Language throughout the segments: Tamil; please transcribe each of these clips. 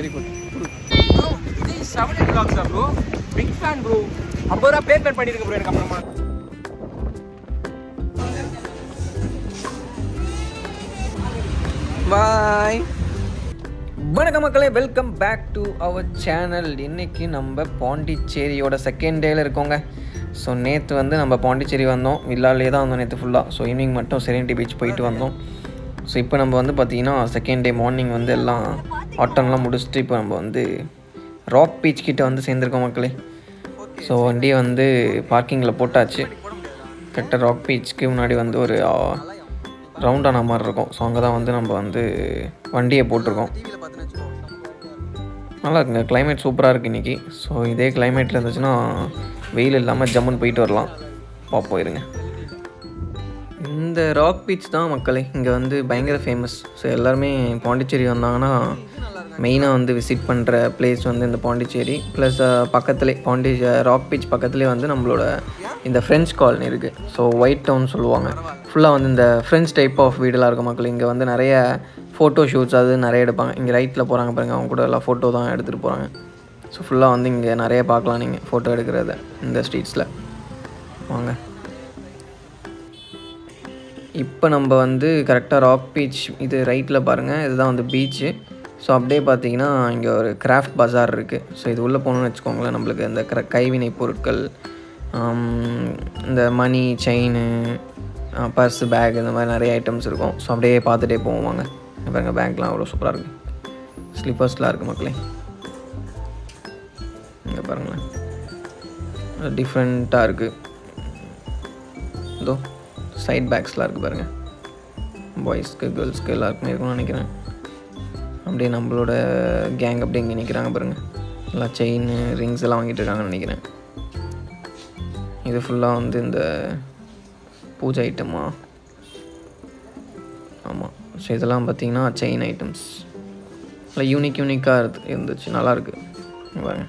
Very good bro. இது 7 vlogs bro. Big fan bro. 50 ரூபாய் பேமெண்ட் பண்ணிருங்க ப்ரோ எனக்கு அப்புறமா. பாய். வணக்கம் மக்களே, welcome back to our channel. இன்றைக்கி நம்ம பாண்டிச்சேரியோட செகண்ட் டேயில் இருக்கோங்க. ஸோ நேற்று வந்து நம்ம பாண்டிச்சேரி வந்தோம், வில்லாலே தான் வந்தோம் நேற்று ஃபுல்லாக. ஸோ ஈவினிங் மட்டும் செரெனிட்டி பீச் போயிட்டு வந்தோம். ஸோ இப்போ நம்ம வந்து பார்த்திங்கன்னா செகண்ட் டே மார்னிங் வந்து எல்லாம் ஆட்டம்லாம் முடிச்சுட்டு இப்போ நம்ம வந்து ராக் பீச் கிட்டே வந்து சேர்ந்துருக்கோம் மக்களே. ஸோ வண்டியை வந்து பார்க்கிங்கில் போட்டாச்சு. கரெக்டாக ராக் பீச்சுக்கு முன்னாடி வந்து ஒரு ரவுண்டான மாதிரி இருக்கும். ஸோ அங்கே தான் வந்து நம்ம வந்து வண்டியை போட்டிருக்கோம். நல்லா இருக்குங்க, கிளைமேட் சூப்பராக இருக்குது இன்றைக்கி. ஸோ இதே கிளைமேட்டில் இருந்துச்சுன்னா வெயில் இல்லாமல் ஜம்முன்னு போயிட்டு வரலாம். பார்ப்போம் இருங்க. இந்த ராக் பீச் தான் மக்களே இங்கே வந்து பயங்கர ஃபேமஸ். ஸோ எல்லாருமே பாண்டிச்சேரி வந்தாங்கன்னா மெயினாக வந்து விசிட் பண்ணுற பிளேஸ் வந்து இந்த பாண்டிச்சேரி. ப்ளஸ் பக்கத்துலேயே ராக் பீச் பக்கத்துலேயே வந்து நம்மளோட இந்த ஃப்ரெஞ்ச் காலனி இருக்குது. ஸோ ஒயிட் டவுன் சொல்லுவாங்க. ஃபுல்லாக வந்து இந்த ஃப்ரெஞ்ச் டைப் ஆஃப் வீடெலாம் இருக்கும் மக்கள். இங்கே வந்து நிறைய ஃபோட்டோ ஷூட்ஸ் அது நிறைய எடுப்பாங்க. இங்கே ரைட்டில் போகிறாங்க பாருங்கள், அவங்க கூட எல்லாம் ஃபோட்டோ தான் எடுத்துகிட்டு போகிறாங்க. ஸோ ஃபுல்லாக வந்து இங்கே நிறைய பார்க்கலாம் நீங்கள் ஃபோட்டோ எடுக்கிறத இந்த ஸ்ட்ரீட்ஸில். வாங்க, இப்போ நம்ம வந்து கரெக்டாக ராக் பீச் இது ரைட்டில் பாருங்கள், இதுதான் வந்து பீச்சு. ஸோ அப்படியே பார்த்தீங்கன்னா இங்கே ஒரு கிராஃப்ட் பஜார் இருக்குது. ஸோ இது உள்ளே போகணுன்னு வச்சுக்கோங்களேன், நம்மளுக்கு இந்த கைவினை பொருட்கள், இந்த மணி, செயின், பர்ஸு, பேக், இந்த மாதிரி நிறைய ஐட்டம்ஸ் இருக்கும். ஸோ அப்படியே பார்த்துட்டே போவாங்க. பாருங்கள் பேங்க்லாம் அவ்வளோ சூப்பராக இருக்குது. ஸ்லிப்பர்ஸ்லாம் இருக்குது மக்களே. இங்கே பாருங்களேன், டிஃப்ரெண்ட்டாக இருக்குது. இதோ சைட் பேக்ஸ்லாம் இருக்குது பாருங்கள். பாய்ஸ்க்கு கேர்ள்ஸ்க்கு எல்லாருக்குமே இருக்கும்னு நினைக்கிறேன். அப்படியே நம்மளோட கேங் அப்படியே இங்கே நிற்கிறாங்க பாருங்கள். எல்லாம் செயின், ரிங்ஸ் எல்லாம் வாங்கிட்டு இருக்காங்கன்னு நினைக்கிறேன். இது ஃபுல்லாக வந்து இந்த பூஜை ஐட்டமா? ஆமாம். ஸோ இதெல்லாம் பார்த்திங்கன்னா செயின் ஐட்டம்ஸ். இல்லை யூனிக்காக இருந்துச்சு, நல்லாயிருக்கு பாருங்க.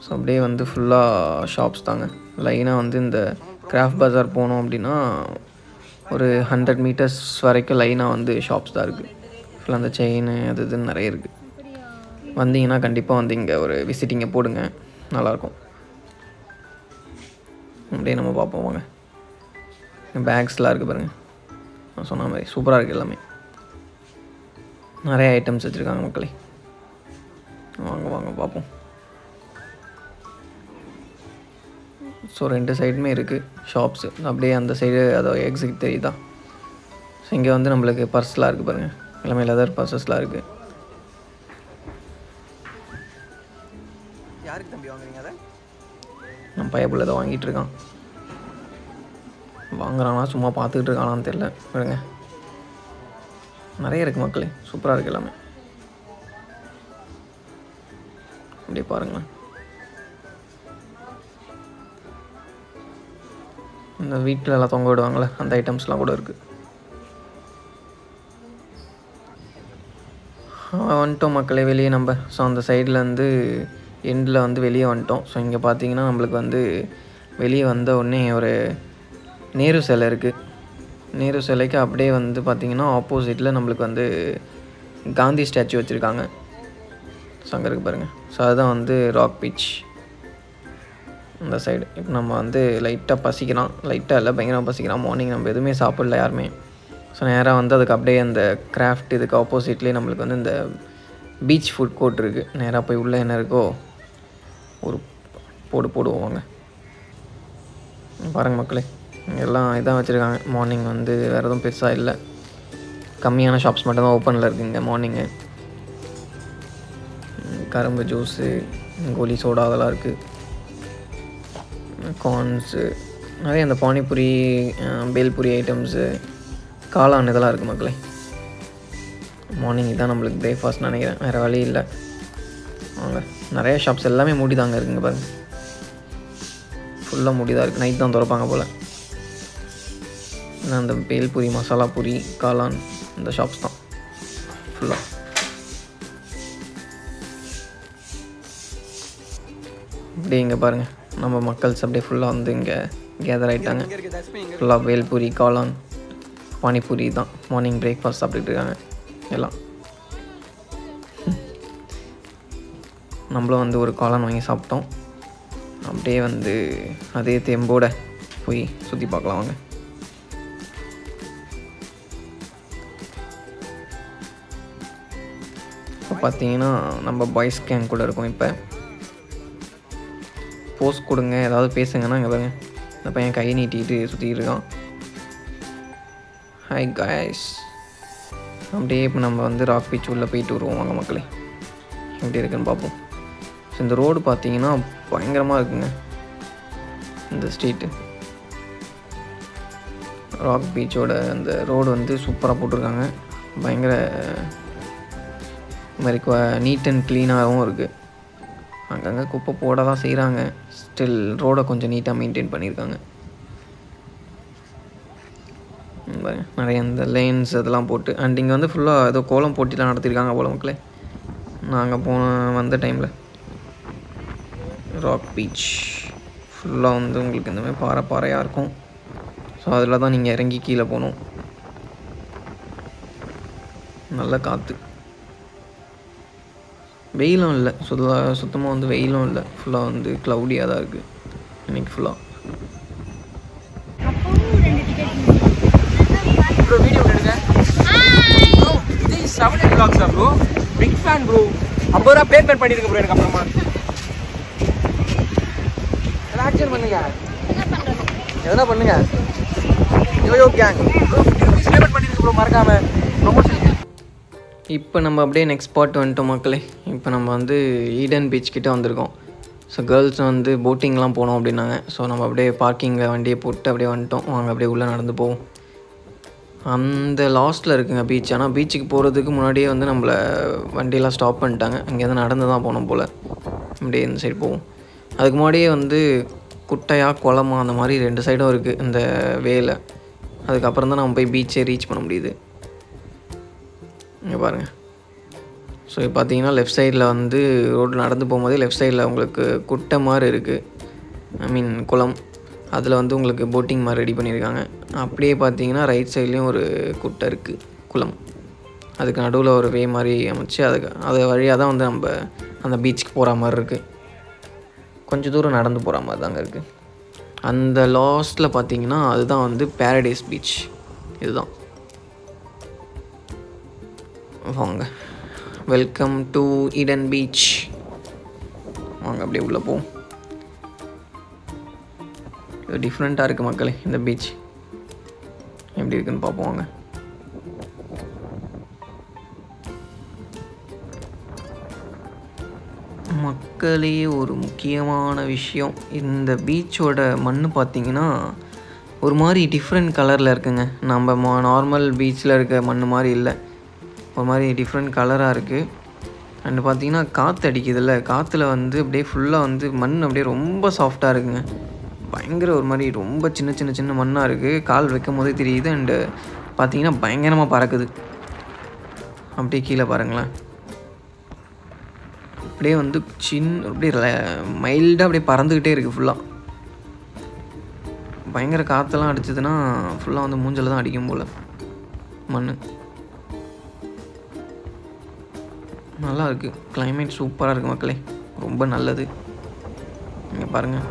ஸோ அப்படியே வந்து ஃபுல்லாக ஷாப்ஸ் தாங்க. லைனாக வந்து இந்த கிராஃப்ட் பஜார் போனோம் அப்படின்னா ஒரு 100 மீட்டர்ஸ் வரைக்கும் லைனாக வந்து ஷாப்ஸ் தான் இருக்குது. ஃபுல்லாக அந்த செயின் அது இதுன்னு நிறைய இருக்குது. வந்தீங்கன்னா கண்டிப்பாக வந்து இங்கே ஒரு விசிட்டிங்கை போடுங்க, நல்லாயிருக்கும். அப்படியே நம்ம பார்ப்போம் வாங்க. பேக்ஸ்லாம் இருக்குது பாருங்கள், நான் சொன்ன மாதிரி சூப்பராக இருக்குது. எல்லாமே நிறைய ஐட்டம்ஸ் வச்சுருக்காங்க மக்களே. வாங்க வாங்க பார்ப்போம். ஸோ 2 சைடுமே இருக்குது ஷாப்ஸு. அப்படியே அந்த சைடு அதோ எக்ஸிட் தெரியுதா? ஸோ இங்கே வந்து நம்மளுக்கு பர்ஸ்லாம் இருக்குது பாருங்கள், எல்லாமே லெதர் பர்சஸ்லாம் இருக்குது. யாருக்கு தம்பி வாங்குறீங்க அதை? நம்ம பையப்புள்ள ஏதோ வாங்கிட்டு இருக்கான். வாங்குறானா சும்மா பார்த்துக்கிட்டு இருக்கானான்னு தெரியல. பாருங்க நிறைய இருக்குது மக்களே, சூப்பராக இருக்குது எல்லாமே. அப்படியே பாருங்களேன். இந்த வீட்டில் எல்லாம் தொங்க விடுவாங்களே அந்த ஐட்டம்ஸ்லாம் கூட இருக்குது. வந்துட்டோம் மக்களே வெளியே நம்ம. ஸோ அந்த சைடில் வந்து எண்டில் வந்து வெளியே வந்துட்டோம். ஸோ இங்கே பார்த்தீங்கன்னா நம்மளுக்கு வந்து வெளியே வந்த உடனே ஒரு நேரு சிலை இருக்குது. நேரு சிலைக்கு அப்படியே வந்து பார்த்திங்கன்னா ஆப்போசிட்டில் நம்மளுக்கு வந்து காந்தி ஸ்டாச்சு வச்சுருக்காங்க. ஸோ அங்கே இருக்குது பாருங்கள். ஸோ அதுதான் வந்து ராக் பீச் இந்த சைடு. இப்போ நம்ம வந்து லைட்டாக பசிக்கலாம், லைட்டாக இல்லை பயங்கரமாக பசிக்கலாம். மார்னிங் நம்ம எதுவுமே சாப்பிடல யாருமே. ஸோ நேராக வந்து அதுக்கு அப்படியே அந்த கிராஃப்ட் இதுக்கு ஆப்போசிட்லேயே நம்மளுக்கு வந்து இந்த பீச் ஃபுட் கோர்ட் இருக்குது. நேராக போய் உள்ளே என்ன இருக்கோ ஒரு போடுவாங்க. பாருங்கள் மக்களே, எல்லாம் இதான் வச்சுருக்காங்க. மார்னிங் வந்து வேறு எதுவும் பெருசாக இல்லை, கம்மியான ஷாப்ஸ் மட்டும் தான் ஓப்பனில் இருக்குங்க மார்னிங்கு. கரும்பு ஜூஸு, கோலி சோடா அதெல்லாம் இருக்குது. கார்ன்ஸு, நிறைய அந்த பானிபூரி, பேல்பூரி ஐட்டம்ஸு, காளான் இதெல்லாம் இருக்குது மக்களே. மார்னிங் இதான் நம்மளுக்கு பிரேக்ஃபாஸ்ட் நினைக்கிறேன், வேறு வழி இல்லை. வாங்க, நிறைய ஷாப்ஸ் எல்லாமே மூடி தாங்க இருக்குங்க பாருங்கள். ஃபுல்லாக மூடி தான் இருக்குது, நைட் தான் திறப்பாங்க போல். ஏன்னா அந்த பேல்பூரி, மசாலா பூரி, காளான் இந்த ஷாப்ஸ் தான் ஃபுல்லாக. அப்படியே இங்கே பாருங்கள் நம்ம மக்கள்ஸ் அப்படியே ஃபுல்லாக வந்து இங்கே கேதர் ஆகிட்டாங்க. ஃபுல்லாக வேல்பூரி, காளான், பானிபூரி தான் மார்னிங் பிரேக்ஃபாஸ்ட் சாப்பிட்டுட்டு இருக்காங்க எல்லாம். நம்மளும் வந்து ஒரு காளான் வாங்கி சாப்பிட்டோம். அப்படியே வந்து அதே தெம்போட போய் சுற்றி பார்க்கலாம் வாங்க. இப்போ பார்த்தீங்கன்னா நம்ம பாய்ஸ் கேங் கூட இருக்கோம். இப்போ போஸ்ட் கொடுங்க, ஏதாவது பேசுங்கன்னா இங்கே பாருங்க, இந்த பையன் கை நீட்டிட்டு சுற்றிட்டு இருக்கான். Hi guys. அப்படியே இப்போ நம்ம வந்து ராக் பீச் உள்ளே போயிட்டு வருவோம் வாங்க மக்களே, எப்படி இருக்குன்னு பார்ப்போம். ஸோ இந்த ரோடு பார்த்தீங்கன்னா பயங்கரமாக இருக்குங்க. இந்த ஸ்ட்ரீட்டு ராக் பீச்சோட அந்த ரோடு வந்து சூப்பராக போட்டிருக்காங்க. பயங்கர இது மாதிரி நீட் அண்ட் க்ளீனாகவும் இருக்குது. அங்கங்கே குப்பை போட தான் செய்கிறாங்க, ஸ்டில் ரோடை கொஞ்சம் நீட்டாக மெயின்டைன் பண்ணியிருக்காங்க. நிறைய இந்த லைன்ஸ் அதெல்லாம் போட்டு, அண்ட் இங்கே வந்து ஃபுல்லாக ஏதோ கோலம் போட்டிலாம் நடத்தியிருக்காங்க போல மக்களே. நாங்கள் வந்த டைமில் ராக் பீச் ஃபுல்லாக வந்து உங்களுக்கு இந்த மாதிரி பாறையாக இருக்கும். ஸோ அதில் தான் நீங்கள் இறங்கி கீழே போகணும். நல்ல காற்று, வெயிலும் இல்லை, சுத்தமாக வந்து வெயிலும் இல்லை. ஃபுல்லாக வந்து க்ளவுடியாக தான் இருக்குது இன்றைக்கி ஃபுல்லாக. ப்ரோ வீடியோ எடுங்க ப்ரோ. இது 7 vlogs bro, big fan bro. 50 ரூபா பேமெண்ட் பண்ணிருங்க ப்ரோ. எனக்கு அப்புறமா ஆக்ஷன் பண்ணுங்க, எதனா பண்ணுங்க. யோயோ கேங் ப்ரோ, பேமெண்ட் பண்ணிருங்க ப்ரோ, மறக்காம ப்ரொமோஷன். இப்போ நம்ம அப்படியே நெக்ஸ்ட் ஸ்பாட் வந்துட்டோம் மக்களே. இப்போ நம்ம வந்து ஈடன் பீச் கிட்டே வந்திருக்கோம். ஸோ கேர்ள்ஸ் வந்து போட்டிங்லாம் போனோம் அப்படின்னாங்க. ஸோ நம்ம அப்படியே பார்க்கிங்கில் வண்டியை போட்டு அப்படியே வந்துட்டோம். வாங்க அப்படியே உள்ளே நடந்து போவோம். அந்த லாஸ்ட்டில் இருக்குங்க பீச். ஆனால் பீச்சுக்கு போகிறதுக்கு முன்னாடியே வந்து நம்மளை வண்டியெல்லாம் ஸ்டாப் பண்ணிட்டாங்க. இங்கேருந்து நடந்து தான் போனோம் போல். அப்படியே இந்த சைடு போவோம். அதுக்கு முன்னாடியே வந்து குட்டையாக குளமா அந்த மாதிரி 2 சைடும் இருக்குது இந்த வேலை. அதுக்கப்புறம் தான் நம்ம போய் பீச்சே ரீச் பண்ண முடியுது. இங்கே பாருங்கள். ஸோ இப்போ பார்த்தீங்கன்னா லெஃப்ட் சைடில் வந்து ரோடு நடந்து போகும்போதே லெஃப்ட் சைடில் உங்களுக்கு குட்டை மாதிரி இருக்குது, ஐ மீன் குளம். அதில் வந்து உங்களுக்கு போட்டிங் மாதிரி ரெடி பண்ணியிருக்காங்க. அப்படியே பார்த்தீங்கன்னா ரைட் சைட்லேயும் ஒரு குட்டை இருக்குது, குளம். அதுக்கு நடுவில் ஒரு வே மாதிரி அமைச்சு அது வழியாக தான் வந்து நம்ம அந்த பீச்சுக்கு போகிற மாதிரி இருக்குது. கொஞ்சம் தூரம் நடந்து போகிற மாதிரி தாங்க இருக்குது. அந்த லாஸ்ட்டில் பார்த்தீங்கன்னா அதுதான் வந்து பேரடைஸ் பீச். இதுதான். வாங்க, வெல்கம் டு ஈடன் பீச். வாங்க அப்படியே உள்ளே போவோம். இது டிஃப்ரெண்ட்டாக இருக்குது மக்களே. இந்த பீச் எப்படி இருக்குன்னு பார்ப்போம் வாங்க. மக்களே, ஒரு முக்கியமான விஷயம், இந்த பீச்சோட மண் பார்த்திங்கன்னா ஒரு மாதிரி டிஃப்ரெண்ட் கலரில் இருக்குங்க. நம்ம நார்மல் பீச்சில் இருக்க மண் மாதிரி இல்லை, ஒரு மாதிரி டிஃப்ரெண்ட் கலராக இருக்குது. அண்டு பார்த்திங்கன்னா காற்று அடிக்குதில்ல, காற்றுல வந்து அப்படியே ஃபுல்லாக வந்து மண் அப்படியே ரொம்ப சாஃப்டாக இருக்குங்க. பயங்கர ஒரு மாதிரி ரொம்ப சின்ன சின்ன சின்ன மண்ணாக இருக்குது. கால் வைக்கும் போதே தெரியுது. அண்டு பார்த்திங்கன்னா பயங்கரமாக பறக்குது. அப்படியே கீழே பாருங்களேன், அப்படியே வந்து அப்படியே மைல்டாக அப்படியே பறந்துக்கிட்டே இருக்குது ஃபுல்லாக. பயங்கர காற்றெல்லாம் அடிச்சதுன்னா ஃபுல்லாக வந்து மூஞ்சில் தான் அடிக்கும் போல் மண். நல்லா இருக்குது, கிளைமேட் சூப்பராக இருக்குது மக்களே, ரொம்ப நல்லது. இங்கே பாருங்கள்,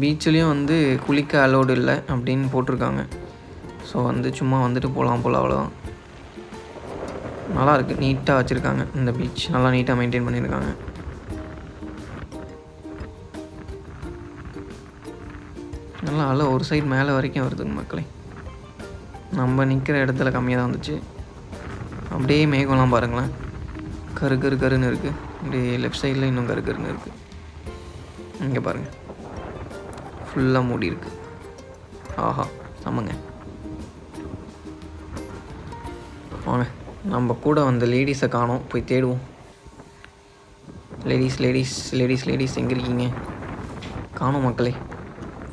பீச்சிலையும் வந்து குளிக்க அலோடு இல்லை அப்படின்னு போட்டிருக்காங்க. ஸோ வந்து சும்மா வந்துட்டு போகலாம் போல், அவ்வளோதான். நல்லாயிருக்கு, நீட்டாக வச்சுருக்காங்க இந்த பீச், நல்லா நீட்டாக மெயின்டைன் பண்ணியிருக்காங்க. நல்லா அலை ஒரு சைடு மேலே வரைக்கும் வருதுங்க மக்களே. நம்ம நிற்கிற இடத்துல கம்மியாக தான் வந்துச்சு. அப்படியே மேகம்லாம் பாருங்களேன், கரு கரு கருன்னு இருக்குது. அப்படியே லெஃப்ட் சைடில் இன்னும் கரு கருன்னு இருக்குது. இங்கே பாருங்கள், ஃபுல்லாக மூடி இருக்குது. ஆஹா, ஆமாங்க. வாங்க, நம்ம கூட வந்த லேடிஸை காணோம், போய் தேடுவோம். லேடிஸ் லேடிஸ் லேடிஸ் லேடிஸ் எங்கே இருக்கீங்க? காணோம் மக்களே.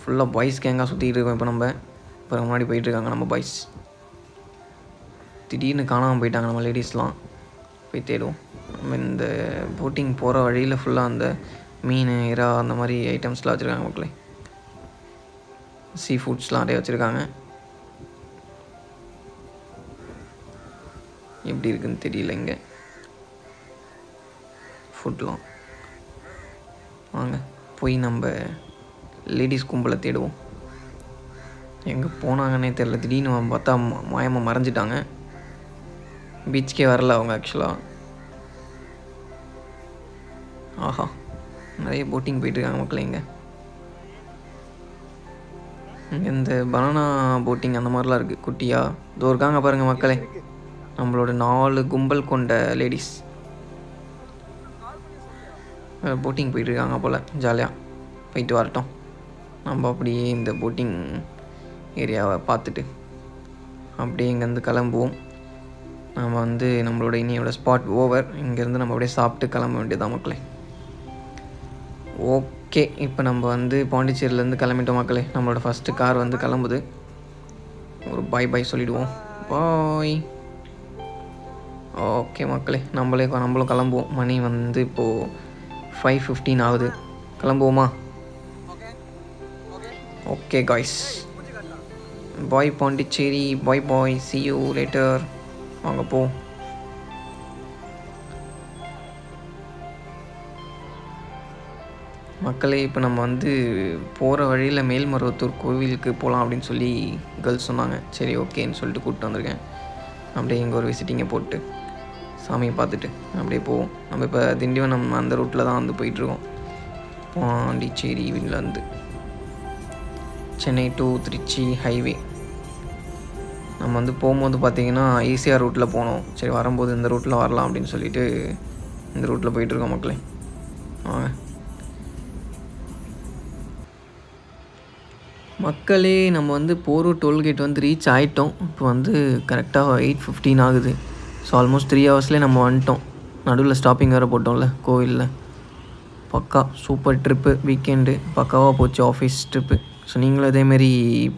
ஃபுல்லாக பாய்ஸ் கேங்காக சுற்றிக்கிட்டு இருக்கோம். இப்போ நம்ம முன்னாடி போயிட்டுருக்காங்க நம்ம பாய்ஸ். திடீர்னு காணாமல் போயிட்டாங்க நம்ம லேடிஸ்லாம். போய் தேடுவோம். நம்ம இந்த போட்டிங் போகிற வழியில் ஃபுல்லாக அந்த மீன், இறா அந்த மாதிரி ஐட்டம்ஸ்லாம் வச்சுருக்காங்க மக்களே. சீ ஃபுட்ஸ்லாம் நிறைய வச்சுருக்காங்க. எப்படி இருக்குன்னு தெரியல. இங்கே ஃபுட்லாம். வாங்க போய் நம்ம லேடிஸ் கும்பலை தேடுவோம். எங்கே போனாங்கன்னே தெரில. திடீர்னு பார்த்தா மாயமாக மறைஞ்சிட்டாங்க. பீச்சுக்கே வரல அவங்க ஆக்சுவலாக. ஆஹா, நிறைய போட்டிங் போயிட்டுருக்காங்க மக்களே. இங்கே இந்த பனானா போட்டிங் அந்த மாதிரிலாம் இருக்குது குட்டியாக. இதோ இருக்காங்க பாருங்கள் மக்களே, நம்மளோட 4 கும்பல் கொண்ட லேடிஸ் போட்டிங் போயிட்டுருக்காங்க போல். ஜாலியாக போயிட்டு வரட்டும். நம்ம அப்படியே இந்த போட்டிங் ஏரியாவை பார்த்துட்டு அப்படியே இங்கேருந்து கிளம்புவோம். நம்ம வந்து நம்மளோட இனியோட ஸ்பாட் ஓவர். இங்கேருந்து நம்ம அப்படியே சாப்பிட்டு கிளம்ப வேண்டியதான் மக்களே. ஓகே, இப்போ நம்ம வந்து பாண்டிச்சேரியிலேருந்து கிளம்பிட்டோம் மக்களே. நம்மளோட ஃபஸ்ட்டு கார் வந்து கிளம்புது. ஒரு பாய் சொல்லிவிடுவோம். பாய். ஓகே மக்களே, நம்மளும் கிளம்புவோம். மணி வந்து இப்போது 5:15 ஆகுது. கிளம்புவோமா? Okay guys, bye Pondicherry. Bye see you later. வாங்க போ. மக்களே, இப்போ நம்ம வந்து போகிற வழியில் மேல்மருவத்தூர் கோவிலுக்கு போகலாம் அப்படின்னு சொல்லி கேர்ள்ஸ் சொன்னாங்க. சரி ஓகேன்னு சொல்லிட்டு கூப்பிட்டு வந்திருக்கேன். அப்படியே இங்கே ஒரு விசிட்டிங்கை போட்டு சாமியை பார்த்துட்டு அப்படியே போவோம். நம்ம இப்போ திண்டிவனம் அந்த ரூட்டில் தான் வந்து போயிட்டுருக்கோம். பாண்டிச்சேரி இருந்து சென்னை டு திருச்சி ஹைவே. நம்ம வந்து போகும்போது பார்த்திங்கன்னா ஈசிஆர் ரூட்டில் போனோம். சரி, வரும்போது இந்த ரூட்டில் வரலாம் அப்படின்னு சொல்லிட்டு இந்த ரூட்டில் போயிட்டுருக்கோம் மக்களே. வாங்க மக்களே, நம்ம வந்து போரூர் டோல்கேட் வந்து ரீச் ஆகிட்டோம். இப்போ வந்து கரெக்டாக 8:15 ஆகுது. ஸோ ஆல்மோஸ்ட் 3 ஹவர்ஸ்லேயே நம்ம வந்துட்டோம். நடுவில் ஸ்டாப்பிங் வேறு போட்டோம்ல கோவிலில். பக்கா சூப்பர் ட்ரிப்பு. வீக்கெண்டு பக்காவாக போச்சு, ஆஃபீஸ் ட்ரிப்பு. ஸோ நீங்களும் இதேமாரி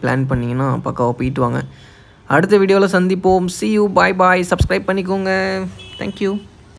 பிளான் பண்ணிங்கன்னா பக்காவாக போயிட்டு வாங்க. அடுத்த வீடியோவில் சந்திப்போம். see you, bye. சப்ஸ்கிரைப் பண்ணிக்கோங்க. தேங்க்யூ.